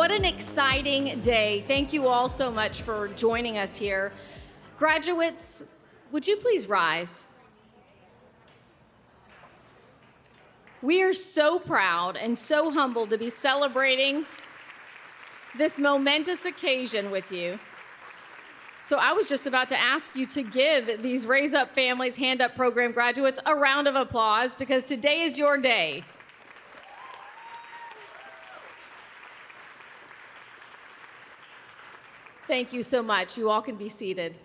What an exciting day. Thank you all so much for joining us here. Graduates, would you please rise? We are so proud and so humbled to be celebrating this momentous occasion with you. So I was just about to ask you to give these RaiseUp Families Hand Up Program graduates a round of applause because today is your day. Thank you so much. You all can be seated.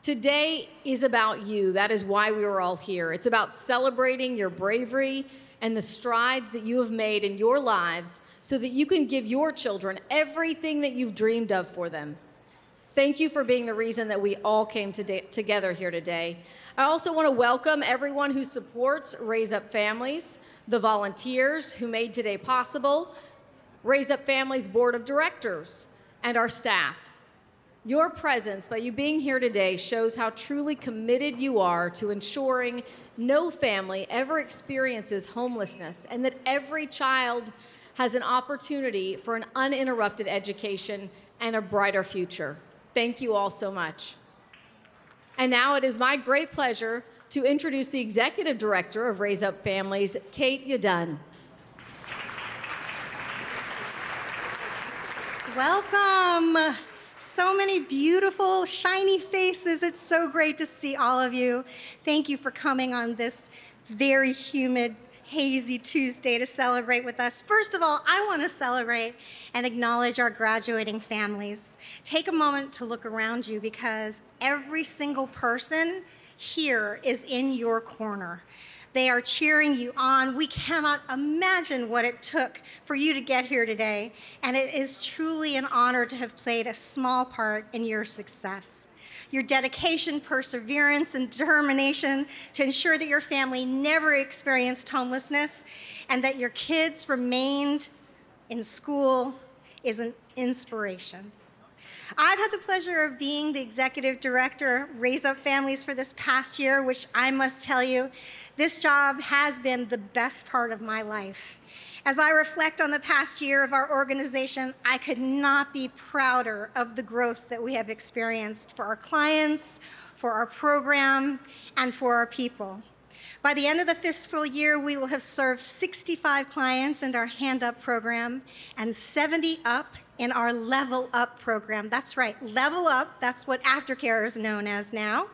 Today is about you. That is why we were all here. It's about celebrating your bravery and the strides that you have made in your lives so that you can give your children everything that you've dreamed of for them. Thank you for being the reason that we all came together here today. I also want to welcome everyone who supports RaiseUp Families, the volunteers who made today possible, RaiseUp Families Board of Directors, and our staff. Your presence, by you being here today, shows how truly committed you are to ensuring no family ever experiences homelessness and that every child has an opportunity for an uninterrupted education and a brighter future. Thank you all so much. And now it is my great pleasure to introduce the Executive Director of RaiseUp Families, Kate Yadun. Welcome. So many beautiful, shiny faces. It's so great to see all of you. Thank you for coming on this very humid, hazy Tuesday to celebrate with us. First of all, I want to celebrate and acknowledge our graduating families. Take a moment to look around you because every single person here is in your corner. They are cheering you on. We cannot imagine what it took for you to get here today, and it is truly an honor to have played a small part in your success. Your dedication, perseverance, and determination to ensure that your family never experienced homelessness and that your kids remained in school is an inspiration. I've had the pleasure of being the executive director of RaiseUp Families for this past year, which I must tell you, this job has been the best part of my life. As I reflect on the past year of our organization, I could not be prouder of the growth that we have experienced for our clients, for our program, and for our people. By the end of the fiscal year, we will have served 65 clients in our Hand Up program and 70 up in our Level Up program. That's right, Level Up, that's what aftercare is known as now.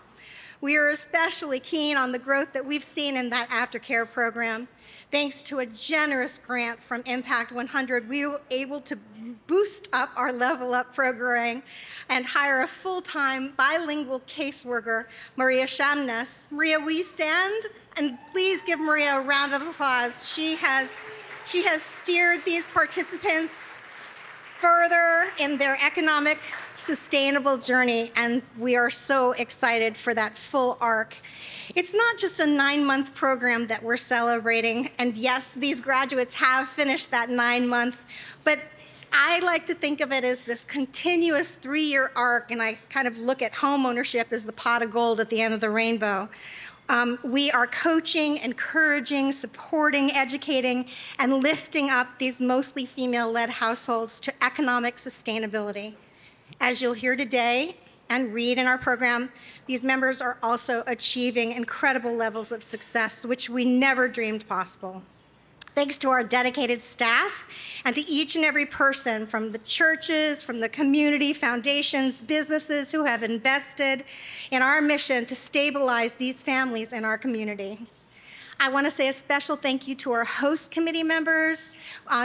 We are especially keen on the growth that we've seen in that aftercare program. Thanks to a generous grant from Impact 100, we were able to boost up our Level Up program and hire a full-time bilingual caseworker, Maria Shamnes. Maria, will you stand? And please give Maria a round of applause. She has steered these participants further in their economic sustainable journey, and we are so excited for that full arc. It's not just a 9-month program that we're celebrating, and yes, these graduates have finished that 9-month, but I like to think of it as this continuous 3-year arc, and I kind of look at homeownership as the pot of gold at the end of the rainbow. We are coaching, encouraging, supporting, educating, and lifting up these mostly female-led households to economic sustainability. As you'll hear today and read in our program, these members are also achieving incredible levels of success, which we never dreamed possible. Thanks to our dedicated staff and to each and every person from the churches, from the community, foundations, businesses who have invested in our mission to stabilize these families in our community. I want to say a special thank you to our host committee members.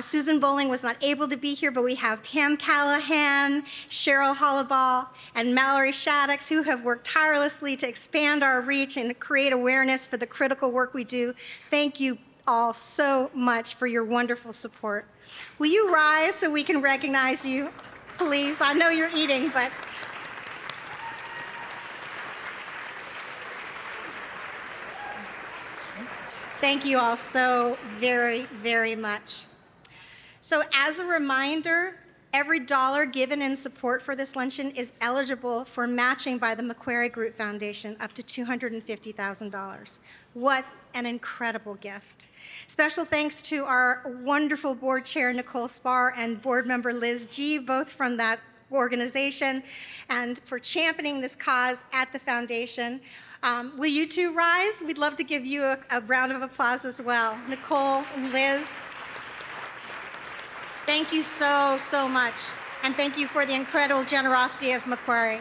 Susan Bowling was not able to be here, but we have Pam Callahan, Cheryl Hollaball, and Mallory Shaddix, who have worked tirelessly to expand our reach and create awareness for the critical work we do. Thank you all so much for your wonderful support. Will you rise so we can recognize you, please? I know you're eating, but thank you all so very, very much. So as a reminder, Every dollar given in support for this luncheon is eligible for matching by the Macquarie Group Foundation up to $250,000. What an incredible gift. Special thanks to our wonderful board chair, Nicole Spar, and board member Liz G., both from that organization, and for championing this cause at the foundation. Will you two rise? We'd love to give you a round of applause as well. Nicole, Liz, thank you so, so much. And thank you for the incredible generosity of Macquarie.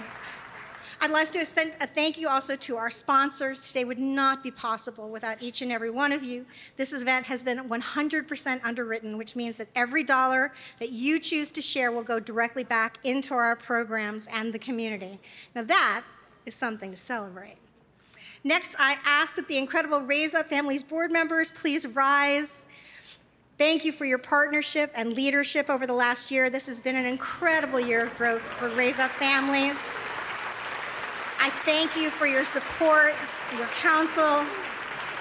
I'd like to extend a thank you also to our sponsors. Today would not be possible without each and every one of you. This event has been 100% underwritten, which means that every dollar that you choose to share will go directly back into our programs and the community. Now that is something to celebrate. Next, I ask that the incredible RaiseUp Families board members please rise. Thank you for your partnership and leadership over the last year. This has been an incredible year of growth for RaiseUp Families. I thank you for your support, your counsel,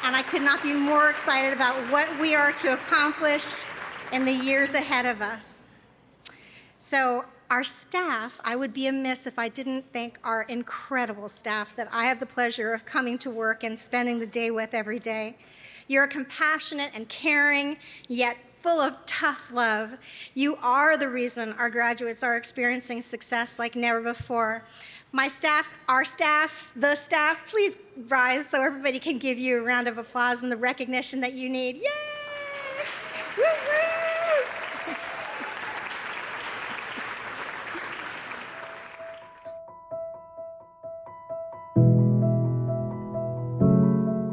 and I could not be more excited about what we are to accomplish in the years ahead of us. So our staff, I would be amiss if I didn't thank our incredible staff that I have the pleasure of coming to work and spending the day with every day. You're compassionate and caring, yet full of tough love. You are the reason our graduates are experiencing success like never before. My staff, our staff, the staff, please rise so everybody can give you a round of applause and the recognition that you need. Yay! Woo woo!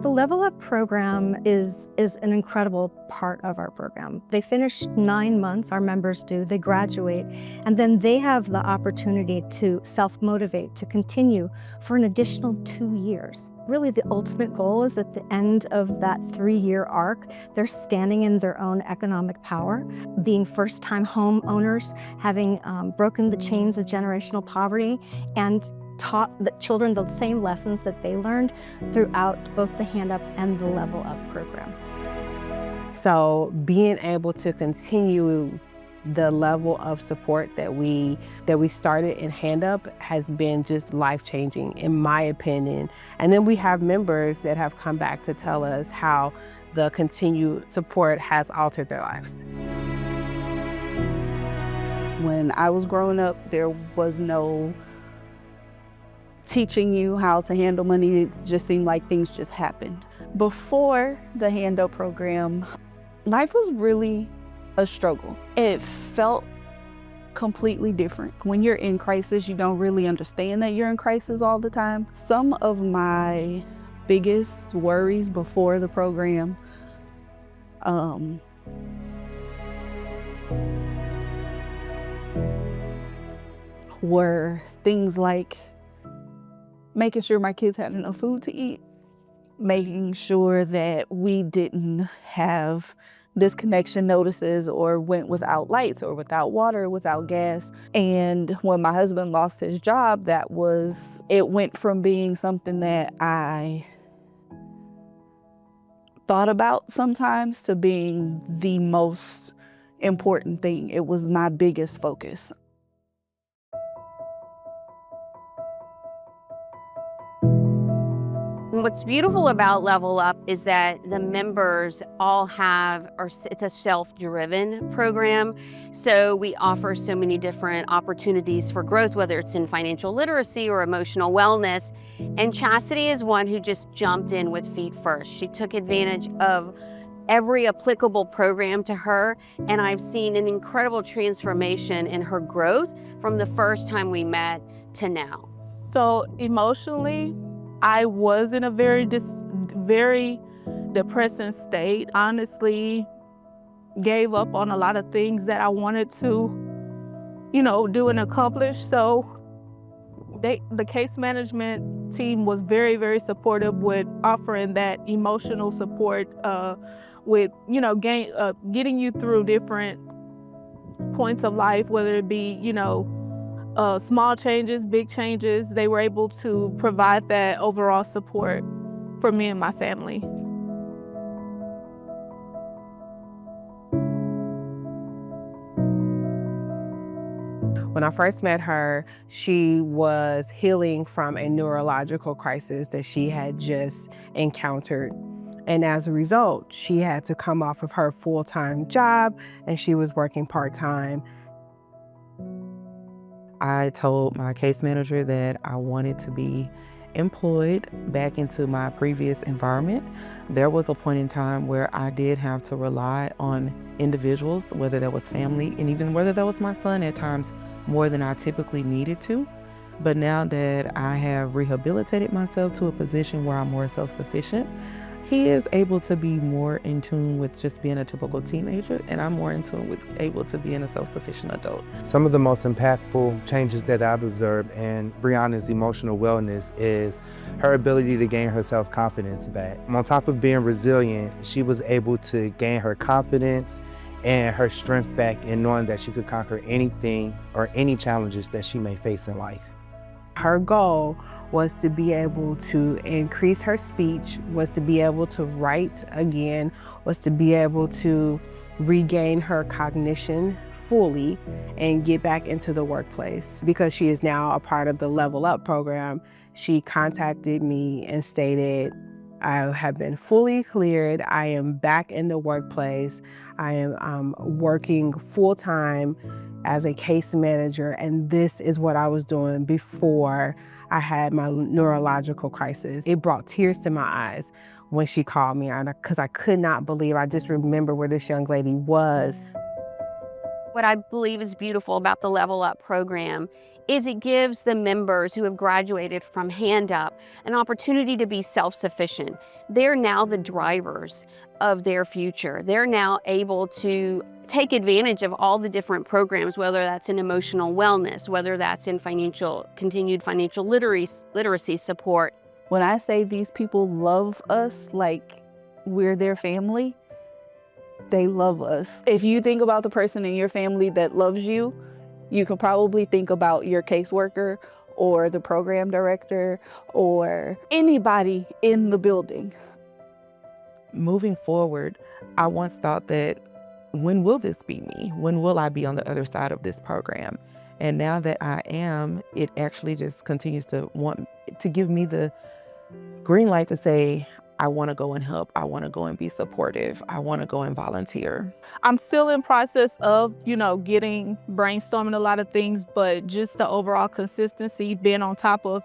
The Level Up program is an incredible part of our program. They finish 9 months, our members do, they graduate, and then they have the opportunity to self-motivate, to continue for an additional 2 years. Really, the ultimate goal is at the end of that 3-year arc, they're standing in their own economic power, being first-time homeowners, having broken the chains of generational poverty, and taught the children the same lessons that they learned throughout both the Hand Up and the Level Up program. So being able to continue the level of support that we started in Hand Up has been just life-changing, in my opinion. And then we have members that have come back to tell us how the continued support has altered their lives. When I was growing up, there was no teaching you how to handle money. It just seemed like things just happened. Before the Hand Up program, life was really a struggle. It felt completely different. When you're in crisis, you don't really understand that you're in crisis all the time. Some of my biggest worries before the program were things like making sure my kids had enough food to eat, making sure that we didn't have disconnection notices or went without lights or without water, without gas. And when my husband lost his job, it went from being something that I thought about sometimes to being the most important thing. It was my biggest focus. What's beautiful about Level Up is that the members all it's a self-driven program. So we offer so many different opportunities for growth, whether it's in financial literacy or emotional wellness. And Chastity is one who just jumped in with feet first. She took advantage of every applicable program to her, and I've seen an incredible transformation in her growth from the first time we met to now. So emotionally, I was in a very depressing state. Honestly, gave up on a lot of things that I wanted to, do and accomplish. So the case management team was very, very supportive with offering that emotional support, with, getting you through different points of life, whether it be, small changes, big changes. They were able to provide that overall support for me and my family. When I first met her, she was healing from a neurological crisis that she had just encountered. And as a result, she had to come off of her full-time job and she was working part-time. I told my case manager that I wanted to be employed back into my previous environment. There was a point in time where I did have to rely on individuals, whether that was family and even whether that was my son at times, more than I typically needed to. But now that I have rehabilitated myself to a position where I'm more self-sufficient, he is able to be more in tune with just being a typical teenager, and I'm more in tune with able to being a self-sufficient adult. Some of the most impactful changes that I've observed in Brianna's emotional wellness is her ability to gain her self-confidence back. On top of being resilient, she was able to gain her confidence and her strength back in knowing that she could conquer anything or any challenges that she may face in life. Her goal was to be able to increase her speech, was to be able to write again, was to be able to regain her cognition fully and get back into the workplace. Because she is now a part of the Level Up program, she contacted me and stated, I have been fully cleared. I am back in the workplace. I am working full-time as a case manager, and this is what I was doing before I had my neurological crisis. It brought tears to my eyes when she called me because I could not believe. I just remember where this young lady was. What I believe is beautiful about the Level Up program is it gives the members who have graduated from Hand Up an opportunity to be self-sufficient. They're now the drivers of their future. They're now able to take advantage of all the different programs, whether that's in emotional wellness, whether that's in continued financial literacy support. When I say these people love us like we're their family, they love us. If you think about the person in your family that loves you, you can probably think about your caseworker or the program director or anybody in the building. Moving forward, I once thought that, when will this be me? When will I be on the other side of this program? And now that I am, it actually just continues to want to give me the green light to say, I want to go and help. I want to go and be supportive. I want to go and volunteer. I'm still in process of, brainstorming a lot of things, but just the overall consistency, being on top of,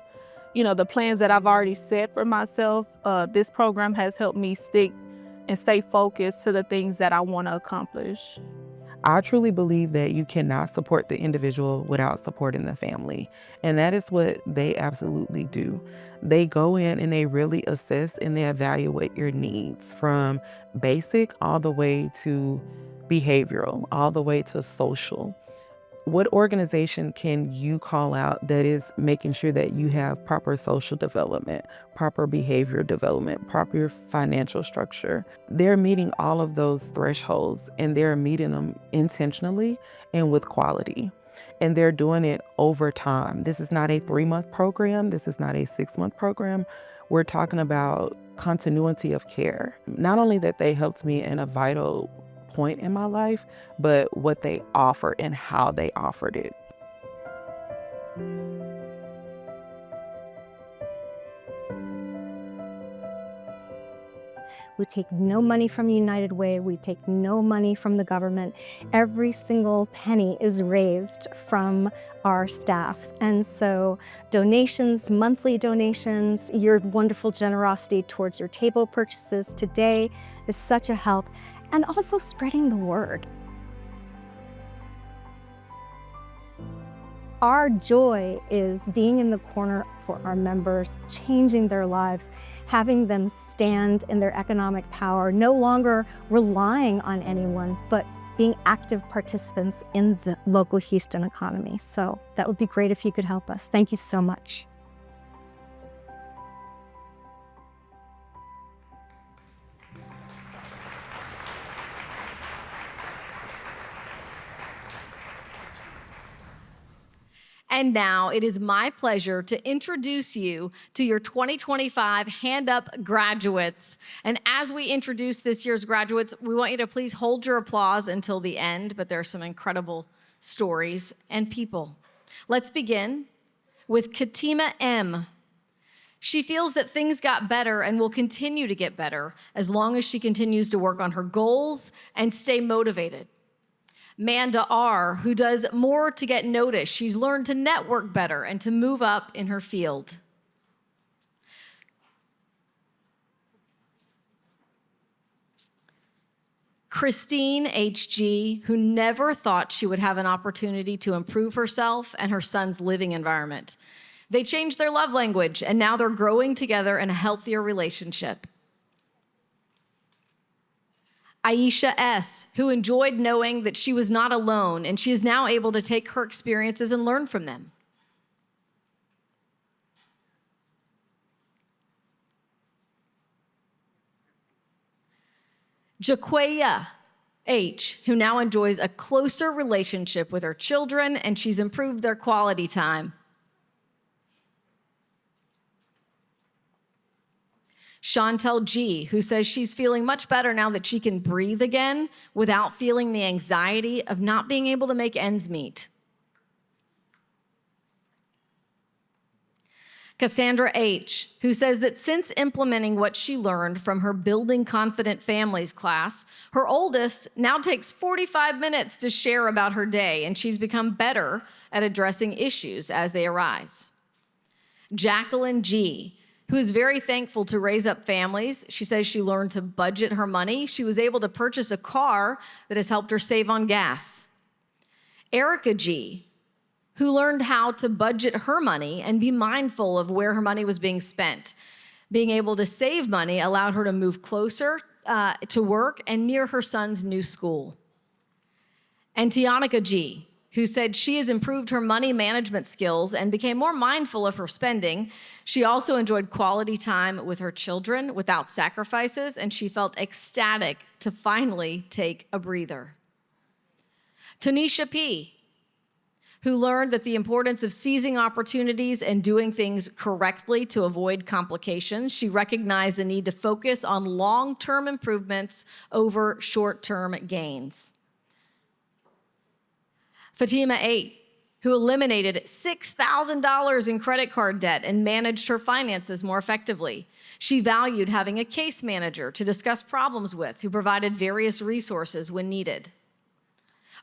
the plans that I've already set for myself. This program has helped me stick and stay focused to the things that I want to accomplish. I truly believe that you cannot support the individual without supporting the family. And that is what they absolutely do. They go in and they really assess and they evaluate your needs from basic all the way to behavioral, all the way to social. What organization can you call out that is making sure that you have proper social development, proper behavior development, proper financial structure? They're meeting all of those thresholds and they're meeting them intentionally and with quality. And they're doing it over time. This is not a 3-month program. This is not a 6-month program. We're talking about continuity of care. Not only that they helped me in a vital point in my life, but what they offer and how they offered it. We take no money from United Way. We take no money from the government. Every single penny is raised from our staff. And so donations, monthly donations, your wonderful generosity towards your table purchases today is such a help. And also spreading the word. Our joy is being in the corner for our members, changing their lives, having them stand in their economic power, no longer relying on anyone, but being active participants in the local Houston economy. So that would be great if you could help us. Thank you so much. And now it is my pleasure to introduce you to your 2025 Hand Up graduates. And as we introduce this year's graduates, we want you to please hold your applause until the end, but there are some incredible stories, and people. Let's begin with Katima M. She feels that things got better and will continue to get better as long as she continues to work on her goals and stay motivated. Manda R., who does more to get noticed. She's learned to network better and to move up in her field. Christine HG, who never thought she would have an opportunity to improve herself and her son's living environment. They changed their love language, and now they're growing together in a healthier relationship. Aisha S., who enjoyed knowing that she was not alone, and she is now able to take her experiences and learn from them. Jaquaya H., who now enjoys a closer relationship with her children, and she's improved their quality time. Chantel G., who says she's feeling much better now that she can breathe again without feeling the anxiety of not being able to make ends meet. Cassandra H., who says that since implementing what she learned from her Building Confident Families class, her oldest now takes 45 minutes to share about her day, and she's become better at addressing issues as they arise. Jacqueline G., who is very thankful to RaiseUp Families. She says she learned to budget her money. She was able to purchase a car that has helped her save on gas. Erica G., who learned how to budget her money and be mindful of where her money was being spent. Being able to save money allowed her to move closer to work and near her son's new school. And Tianica G., who said she has improved her money management skills and became more mindful of her spending. She also enjoyed quality time with her children without sacrifices, and she felt ecstatic to finally take a breather. Tanisha P., who learned that the importance of seizing opportunities and doing things correctly to avoid complications. She recognized the need to focus on long-term improvements over short-term gains. Fatima 8, who eliminated $6,000 in credit card debt and managed her finances more effectively. She valued having a case manager to discuss problems with, who provided various resources when needed.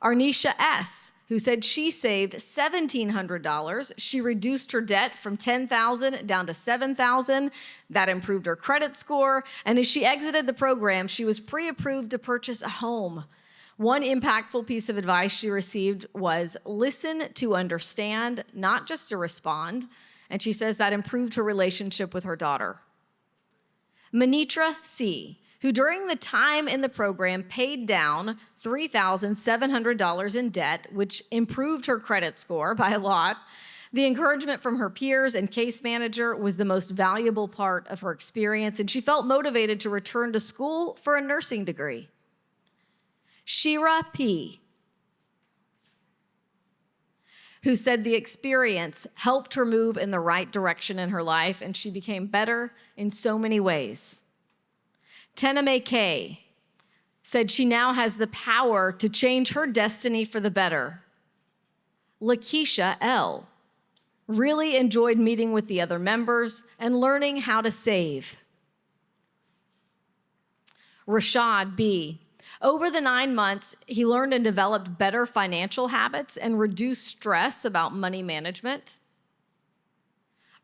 Arnisha S., who said she saved $1,700. She reduced her debt from $10,000 down to $7,000. That improved her credit score. And as she exited the program, she was pre-approved to purchase a home. One impactful piece of advice she received was listen to understand, not just to respond. And she says that improved her relationship with her daughter. Manitra C., who during the time in the program paid down $3,700 in debt, which improved her credit score by a lot. The encouragement from her peers and case manager was the most valuable part of her experience, and she felt motivated to return to school for a nursing degree. Shira P., who said the experience helped her move in the right direction in her life, and she became better in so many ways. Tename K. said she now has the power to change her destiny for the better. Lakeisha L. really enjoyed meeting with the other members and learning how to save. Rashad B. Over the 9 months, he learned and developed better financial habits and reduced stress about money management.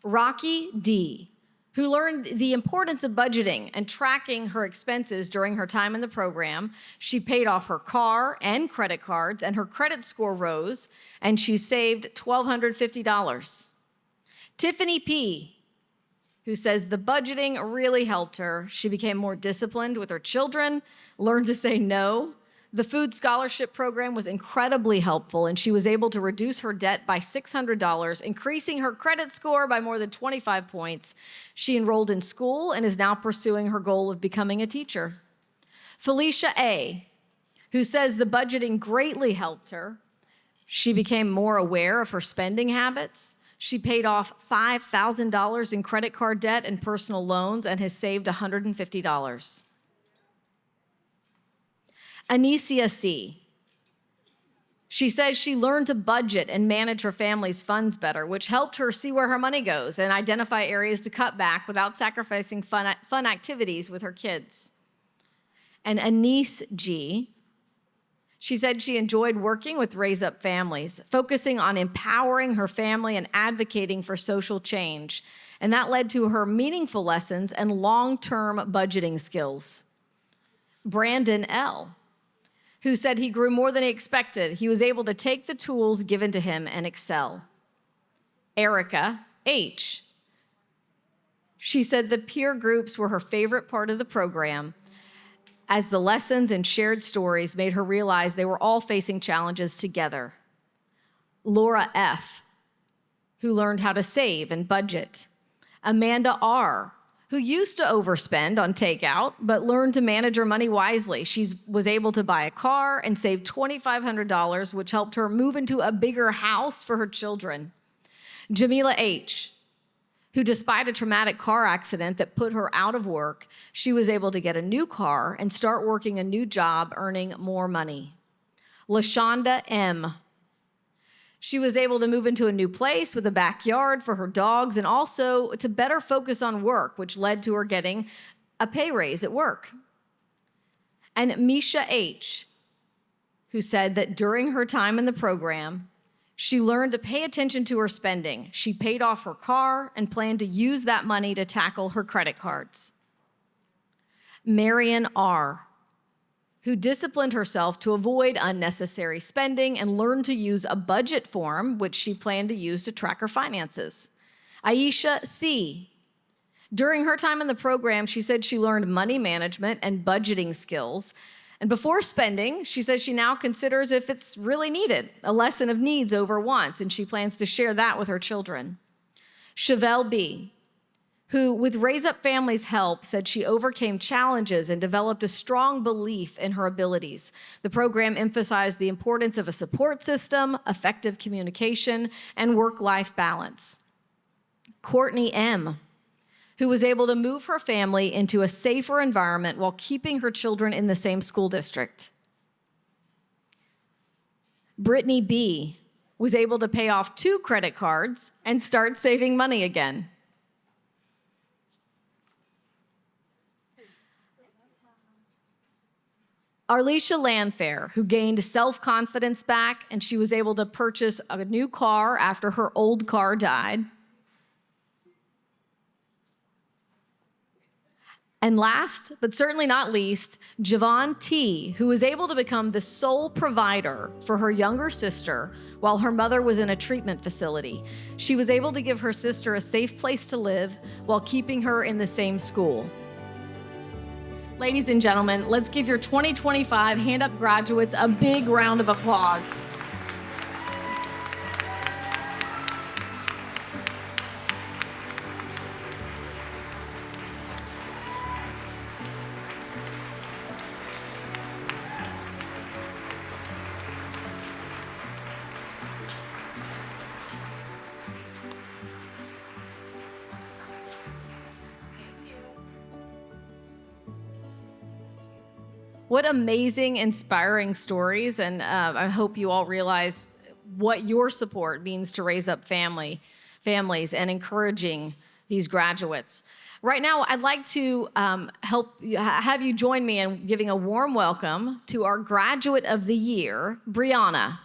Rocky D., who learned the importance of budgeting and tracking her expenses during her time in the program. She paid off her car and credit cards, and her credit score rose, and she saved $1,250. Tiffany P., who says the budgeting really helped her. She became more disciplined with her children, learned to say no. The food scholarship program was incredibly helpful, and she was able to reduce her debt by $600, increasing her credit score by more than 25 points. She enrolled in school and is now pursuing her goal of becoming a teacher. Felicia A., who says the budgeting greatly helped her. She became more aware of her spending habits. She paid off $5,000 in credit card debt and personal loans and has saved $150. Anicia C. She says she learned to budget and manage her family's funds better, which helped her see where her money goes and identify areas to cut back without sacrificing fun activities with her kids. And Anise G., she said she enjoyed working with RaiseUp families, focusing on empowering her family and advocating for social change. And that led to her meaningful lessons and long-term budgeting skills. Brandon L., who said he grew more than he expected. He was able to take the tools given to him and excel. Erica H., she said the peer groups were her favorite part of the program, as the lessons and shared stories made her realize they were all facing challenges together. Laura F., who learned how to save and budget. Amanda R., who used to overspend on takeout, but learned to manage her money wisely. She was able to buy a car and save $2,500, which helped her move into a bigger house for her children. Jamila H., who despite a traumatic car accident that put her out of work, she was able to get a new car and start working a new job, earning more money. LaShonda M., she was able to move into a new place with a backyard for her dogs and also to better focus on work, which led to her getting a pay raise at work. And Misha H., who said that during her time in the program, she learned to pay attention to her spending. She paid off her car and planned to use that money to tackle her credit cards. Marion R., who disciplined herself to avoid unnecessary spending and learned to use a budget form, which she planned to use to track her finances. Aisha C., during her time in the program, she said she learned money management and budgeting skills. And before spending, she says she now considers if it's really needed, a lesson of needs over wants, and she plans to share that with her children. Chevelle B., who, with RaiseUp Family's help, said she overcame challenges and developed a strong belief in her abilities. The program emphasized the importance of a support system, effective communication, and work-life balance. Courtney M., who was able to move her family into a safer environment while keeping her children in the same school district. Brittany B. was able to pay off 2 credit cards and start saving money again. Arlisha Landfair, who gained self-confidence back, and she was able to purchase a new car after her old car died. And last, but certainly not least, Javon T., who was able to become the sole provider for her younger sister while her mother was in a treatment facility. She was able to give her sister a safe place to live while keeping her in the same school. Ladies and gentlemen, let's give your 2025 Hand Up graduates a big round of applause. What amazing, inspiring stories, and I hope you all realize what your support means to RaiseUp families and encouraging these graduates. Right now, I'd like to have you join me in giving a warm welcome to our Graduate of the Year, Brianna.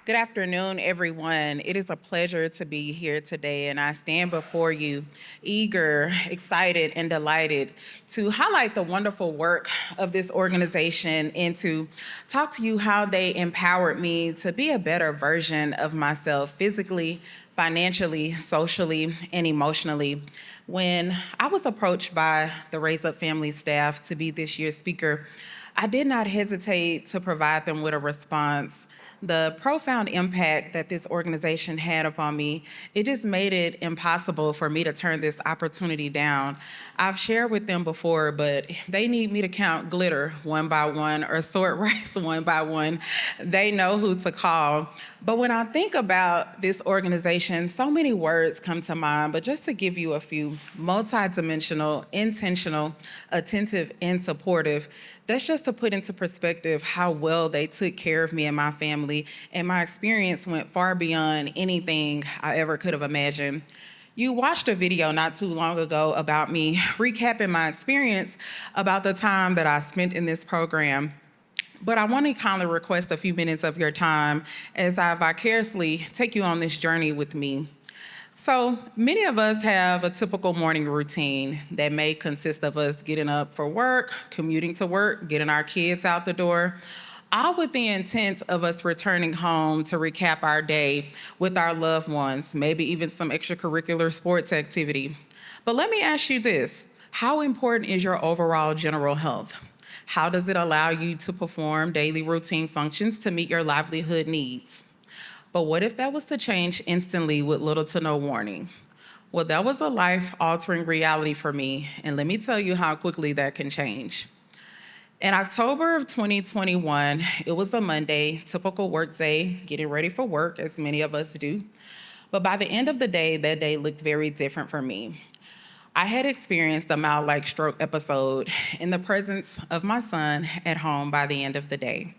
Good afternoon, everyone. It is a pleasure to be here today, and I stand before you eager, excited, and delighted to highlight the wonderful work of this organization and to talk to you how they empowered me to be a better version of myself physically, financially, socially, and emotionally. When I was approached by the RaiseUp family staff to be this year's speaker, I did not hesitate to provide them with a response. the profound impact that this organization had upon me, it just made it impossible for me to turn this opportunity down. I've shared with them before, but they need me to count glitter one by one or sort rice one by one. They know who to call. But when I think about this organization, so many words come to mind, but just to give you a few: multidimensional, intentional, attentive, and supportive. That's just to put into perspective how well they took care of me and my family, and my experience went far beyond anything I ever could have imagined. You watched a video not too long ago about me recapping my experience about the time that I spent in this program. But I want to kindly request a few minutes of your time as I vicariously take you on this journey with me. So many of us have a typical morning routine that may consist of us getting up for work, commuting to work, getting our kids out the door, all with the intent of us returning home to recap our day with our loved ones, maybe even some extracurricular sports activity. But let me ask you this: how important is your overall general health? How does it allow you to perform daily routine functions to meet your livelihood needs? But what if that was to change instantly with little to no warning? Well, that was a life-altering reality for me, and let me tell you how quickly that can change. In October of 2021, it was a Monday, typical work day, getting ready for work, as many of us do. But by the end of the day, that day looked very different for me. I had experienced a mild-like stroke episode in the presence of my son at home by the end of the day.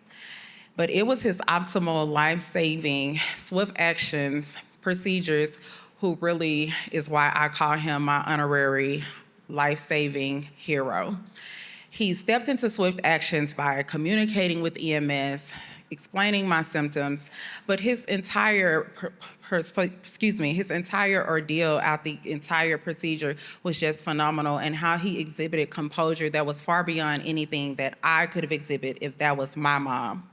But it was his optimal, life-saving, swift actions, procedures, who really is why I call him my honorary life-saving hero. He stepped into swift actions by communicating with EMS, explaining my symptoms, but his entire ordeal out the entire procedure was just phenomenal, and how he exhibited composure that was far beyond anything that I could have exhibited if that was my mom.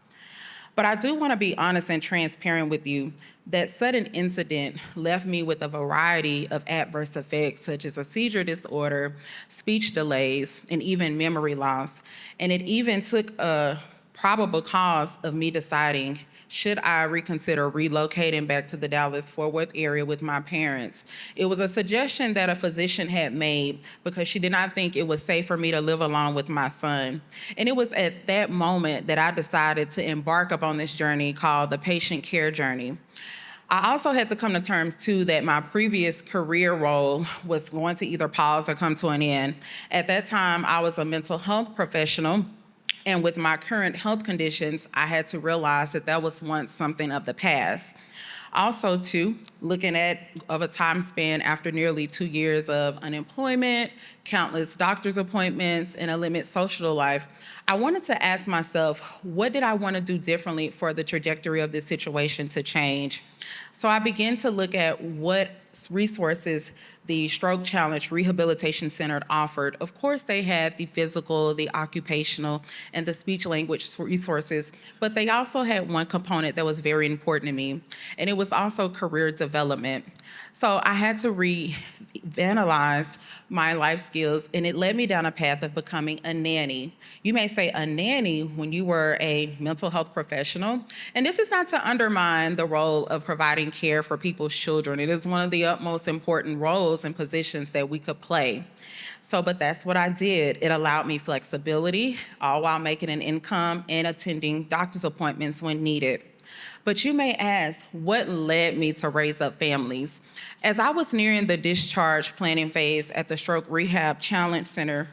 But I do want to be honest and transparent with you. That sudden incident left me with a variety of adverse effects, such as a seizure disorder, speech delays, and even memory loss. And it even took a probable cause of me deciding, should I reconsider relocating back to the Dallas-Fort Worth area with my parents? It was a suggestion that a physician had made because she did not think it was safe for me to live alone with my son. And it was at that moment that I decided to embark upon this journey called the patient care journey. I also had to come to terms, too, that my previous career role was going to either pause or come to an end. At that time, I was a mental health professional, and with my current health conditions, I had to realize that that was once something of the past. Also, too, looking at a time span after nearly 2 years of unemployment, countless doctor's appointments, and a limited social life, I wanted to ask myself, what did I want to do differently for the trajectory of this situation to change? So I began to look at what resources the Stroke Challenge Rehabilitation Center offered. Of course, they had the physical, the occupational, and the speech language resources, but they also had one component that was very important to me, and it was also career development. So I had to reanalyze my life skills, and it led me down a path of becoming a nanny. You may say a nanny when you were a mental health professional, and this is not to undermine the role of providing care for people's children. It is one of the utmost important roles and positions that we could play. But that's what I did. It allowed me flexibility, all while making an income and attending doctor's appointments when needed. But you may ask, what led me to Raise Up Families? As I was nearing the discharge planning phase at the Stroke Rehab Challenge Center,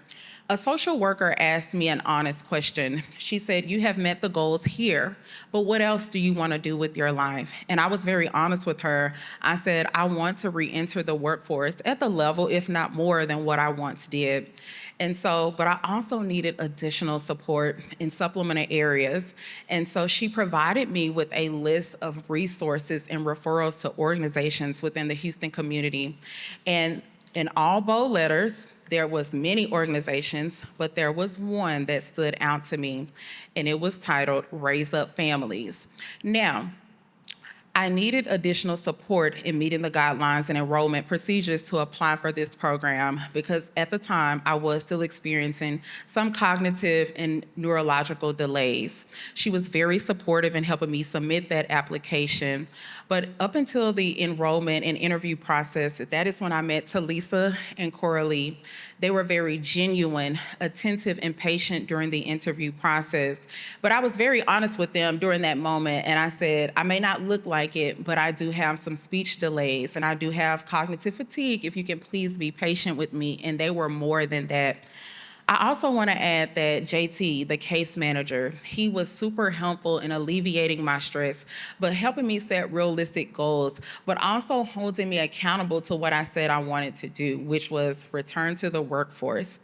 a social worker asked me an honest question. She said, "You have met the goals here, but what else do you want to do with your life?" And I was very honest with her. I said, "I want to re-enter the workforce at the level, if not more, than what I once did." But I also needed additional support in supplemental areas. And so she provided me with a list of resources and referrals to organizations within the Houston community. And in all bold letters, there was many organizations, but there was one that stood out to me, and it was titled Raise Up Families. Now, I needed additional support in meeting the guidelines and enrollment procedures to apply for this program because at the time I was still experiencing some cognitive and neurological delays. She was very supportive in helping me submit that application. But up until the enrollment and interview process, that is when I met Talisa and Coralie. They were very genuine, attentive, and patient during the interview process. But I was very honest with them during that moment, and I said, I may not look like it, but I do have some speech delays, and I do have cognitive fatigue. If you can please be patient with me. And they were more than that. I also want to add that JT, the case manager, he was super helpful in alleviating my stress, but helping me set realistic goals, but also holding me accountable to what I said I wanted to do, which was return to the workforce.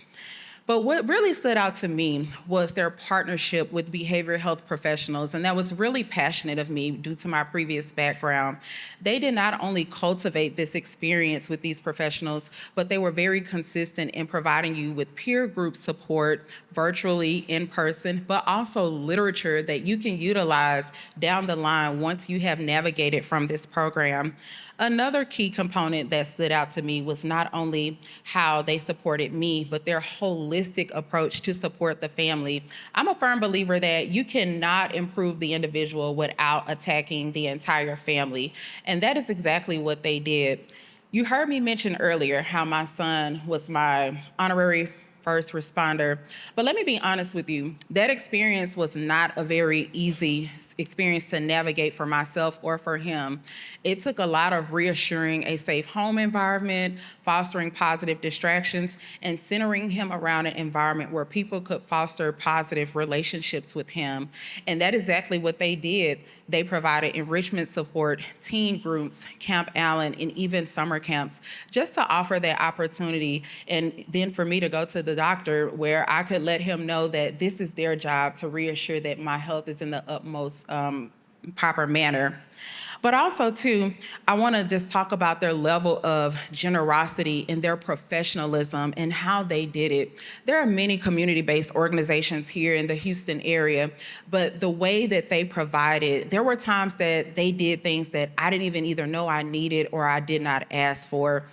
But what really stood out to me was their partnership with behavioral health professionals, and that was really passionate of me due to my previous background. They did not only cultivate this experience with these professionals, but they were very consistent in providing you with peer group support, virtually, in person, but also literature that you can utilize down the line once you have navigated from this program. Another key component that stood out to me was not only how they supported me, but their holistic approach to support the family. I'm a firm believer that you cannot improve the individual without attacking the entire family, and that is exactly what they did. You heard me mention earlier how my son was my honorary first responder. But let me be honest with you, that experience was not a very easy experience to navigate for myself or for him. It took a lot of reassuring a safe home environment, fostering positive distractions, and centering him around an environment where people could foster positive relationships with him. And that is exactly what they did. They provided enrichment support, teen groups, Camp Allen, and even summer camps, just to offer that opportunity. And then for me to go to the doctor where I could let him know that this is their job to reassure that my health is in the utmost proper manner. But also, too, I want to just talk about their level of generosity and their professionalism and how they did it. There are many community-based organizations here in the Houston area, but the way that they provided, there were times that they did things that I didn't even either know I needed or I did not ask for.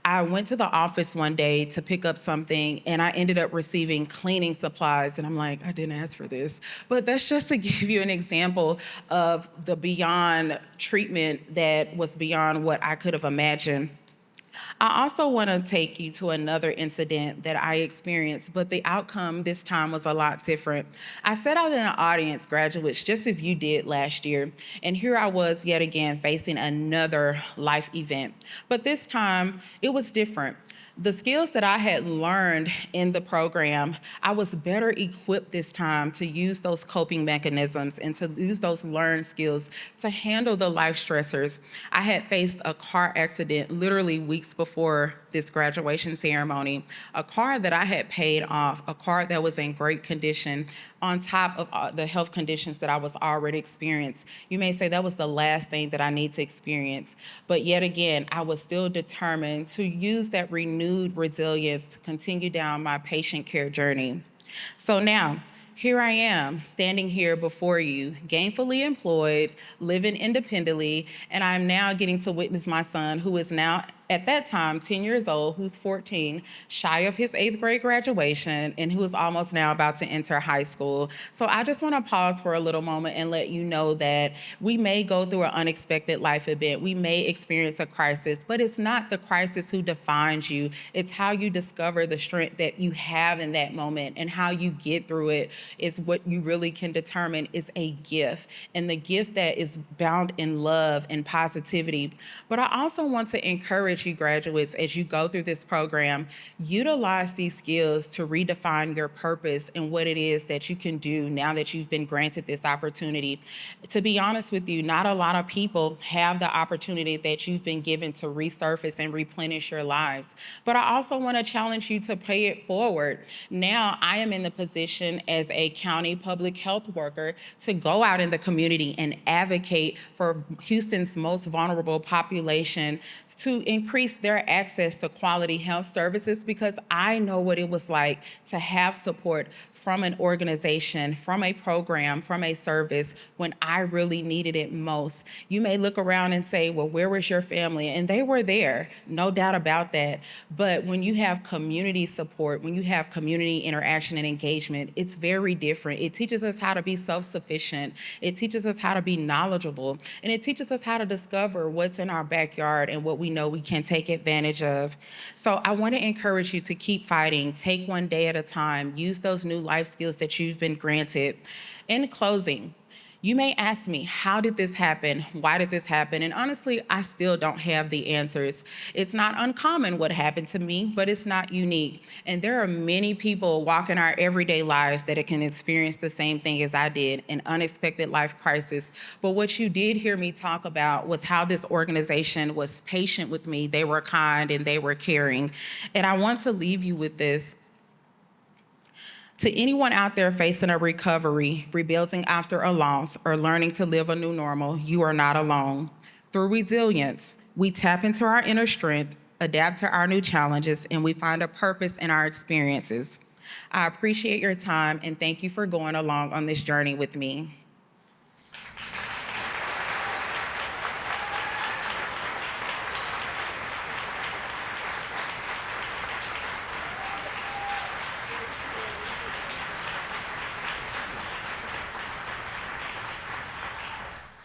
I went to the office one day to pick up something, and I ended up receiving cleaning supplies, and I'm like, I didn't ask for this. But that's just to give you an example of the beyond treatment that was beyond what I could have imagined. I also want to take you to another incident that I experienced, but the outcome this time was a lot different. I sat out in an audience, graduates, just as you did last year, and here I was yet again facing another life event. But this time, it was different. The skills that I had learned in the program, I was better equipped this time to use those coping mechanisms and to use those learned skills to handle the life stressors. I had faced a car accident literally weeks before this graduation ceremony, a car that I had paid off, a car that was in great condition, on top of the health conditions that I was already experiencing. You may say that was the last thing that I need to experience, but yet again, I was still determined to use that renewed resilience to continue down my patient care journey. So now, here I am, standing here before you, gainfully employed, living independently, and I'm now getting to witness my son, who is now at that time 10 years old, who's 14, shy of his 8th grade graduation, and who is almost now about to enter high school. So I just want to pause for a little moment and let you know that we may go through an unexpected life event. We may experience a crisis, but it's not the crisis who defines you. It's how you discover the strength that you have in that moment, and how you get through it is what you really can determine is a gift, and the gift that is bound in love and positivity. But I also want to encourage you graduates, as you go through this program, utilize these skills to redefine your purpose and what it is that you can do now that you've been granted this opportunity. To be honest with you, not a lot of people have the opportunity that you've been given to resurface and replenish your lives. But I also want to challenge you to pay it forward. Now I am in the position as a county public health worker to go out in the community and advocate for Houston's most vulnerable population, to increased their access to quality health services because I know what it was like to have support from an organization, from a program, from a service when I really needed it most. You may look around and say, well, where was your family? And they were there, no doubt about that. But when you have community support, when you have community interaction and engagement, it's very different. It teaches us how to be self-sufficient. It teaches us how to be knowledgeable. And it teaches us how to discover what's in our backyard and what we know we can take advantage of. So I want to encourage you to keep fighting. Take one day at a time. Use those new life skills that you've been granted. In closing, you may ask me, how did this happen? Why did this happen? And honestly, I still don't have the answers. It's not uncommon what happened to me, but it's not unique. And there are many people walking our everyday lives that can experience the same thing as I did, an unexpected life crisis. But what you did hear me talk about was how this organization was patient with me. They were kind and they were caring. And I want to leave you with this. To anyone out there facing a recovery, rebuilding after a loss, or learning to live a new normal, you are not alone. Through resilience, we tap into our inner strength, adapt to our new challenges, and we find a purpose in our experiences. I appreciate your time, and thank you for going along on this journey with me.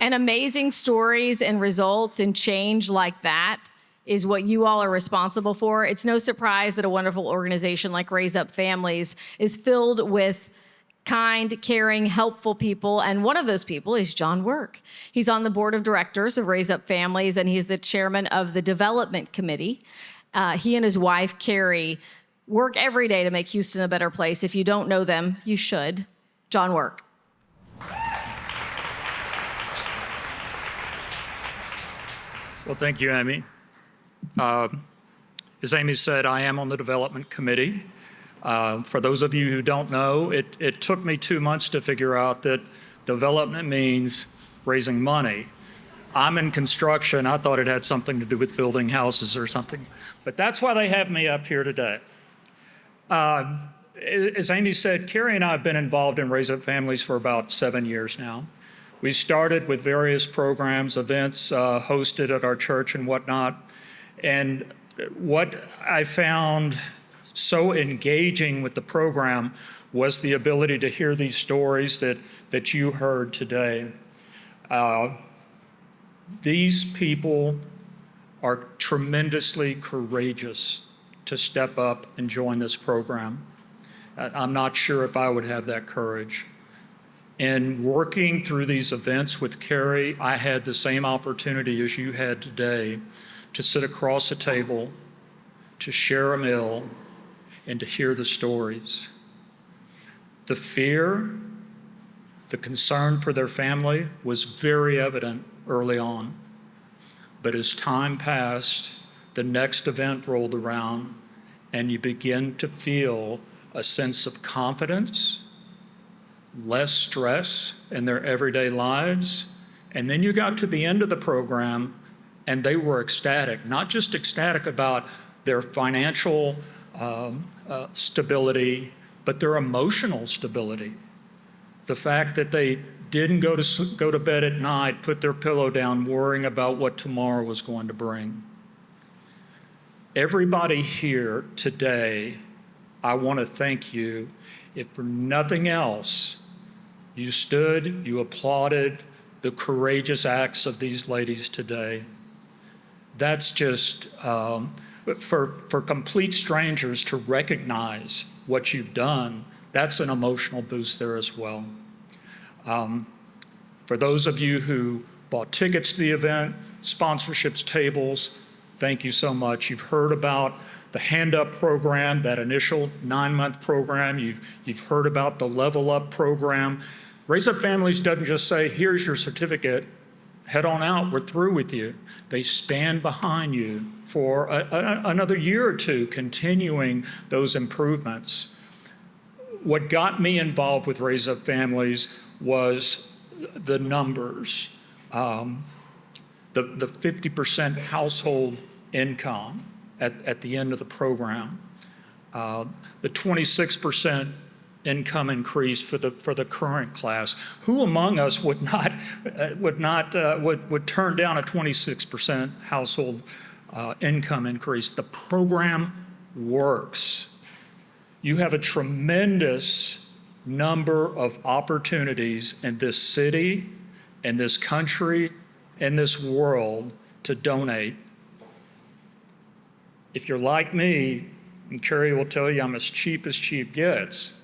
And amazing stories and results and change like that is what you all are responsible for. It's no surprise that a wonderful organization like RaiseUp Families is filled with kind, caring, helpful people. And one of those people is John Work. He's on the board of directors of RaiseUp Families, and he's the chairman of the development committee. He and his wife, Carrie, work every day to make Houston a better place. If you don't know them, you should. John Work. Well, thank you, Amy. As Amy said, I am on the development committee. For those of you who don't know, it took me 2 months to figure out that development means raising money. I'm in construction. I thought it had something to do with building houses or something. But that's why they have me up here today. As Amy said, Carrie and I have been involved in RaiseUp Families for about 7 years now. We started with various programs, events hosted at our church and whatnot. And what I found so engaging with the program was the ability to hear these stories that you heard today. These people are tremendously courageous to step up and join this program. I'm not sure if I would have that courage. In working through these events with Carrie, I had the same opportunity as you had today to sit across a table, to share a meal, and to hear the stories. The fear, the concern for their family was very evident early on. But as time passed, the next event rolled around, and you begin to feel a sense of confidence, less stress in their everyday lives. And then you got to the end of the program and they were ecstatic, not just ecstatic about their financial stability, but their emotional stability. The fact that they didn't go to bed at night, put their pillow down, worrying about what tomorrow was going to bring. Everybody here today, I want to thank you. If for nothing else, you stood, you applauded the courageous acts of these ladies today. That's just, for complete strangers to recognize what you've done, that's an emotional boost there as well. For those of you who bought tickets to the event, sponsorships, tables, thank you so much. You've heard about the Hand Up program, that initial 9-month program. You've heard about the Level Up program. RaiseUp Families doesn't just say, here's your certificate, head on out, we're through with you. They stand behind you for another year or two, continuing those improvements. What got me involved with RaiseUp Families was the numbers. The 50% household income at the end of the program. The 26% income increase for the current class. Who among us would turn down a 26% household income increase? The program works. You have a tremendous number of opportunities in this city, in this country, in this world to donate. If you're like me, and Carrie will tell you I'm as cheap gets,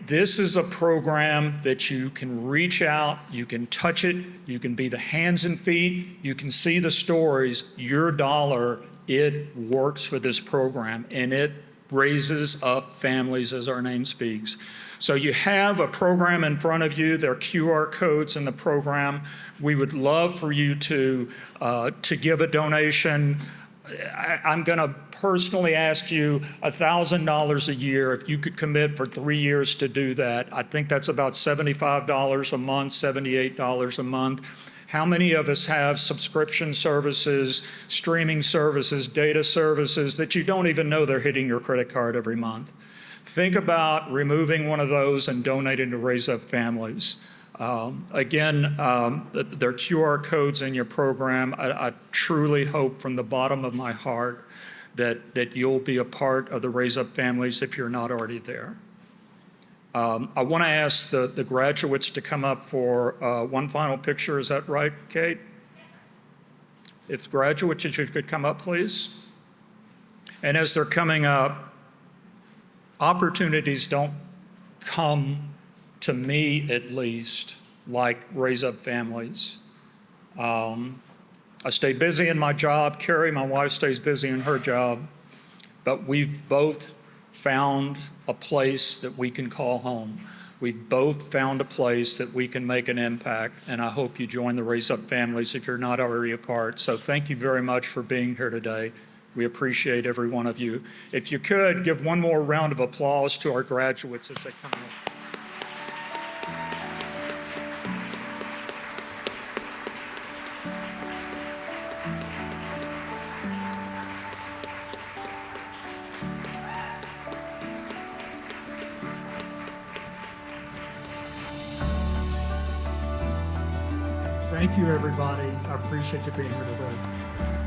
this is a program that you can reach out, you can touch it, you can be the hands and feet, you can see the stories. Your dollar, it works for this program, and it raises up families, as our name speaks. So you have a program in front of you. There are QR codes in the program. We would love for you to give a donation. I'm going to personally ask you $1,000 a year. If you could commit for 3 years to do that, I think that's about $75 a month, $78 a month. How many of us have subscription services, streaming services, data services that you don't even know they're hitting your credit card every month? Think about removing one of those and donating to RaiseUp Families. Again, there are QR codes in your program. I truly hope from the bottom of my heart that you'll be a part of the RaiseUp Families if you're not already there. I want to ask the graduates to come up for one final picture. Is that right, Kate? If graduates, if you could come up, please. And as they're coming up, opportunities don't come to me, at least, like RaiseUp Families. I stay busy in my job. Carrie, my wife, stays busy in her job. But we've both found a place that we can call home. We've both found a place that we can make an impact, and I hope you join the RaiseUp Families if you're not already a part. So thank you very much for being here today. We appreciate every one of you. If you could, give one more round of applause to our graduates as they come in. Thank you, everybody. I appreciate you being here today.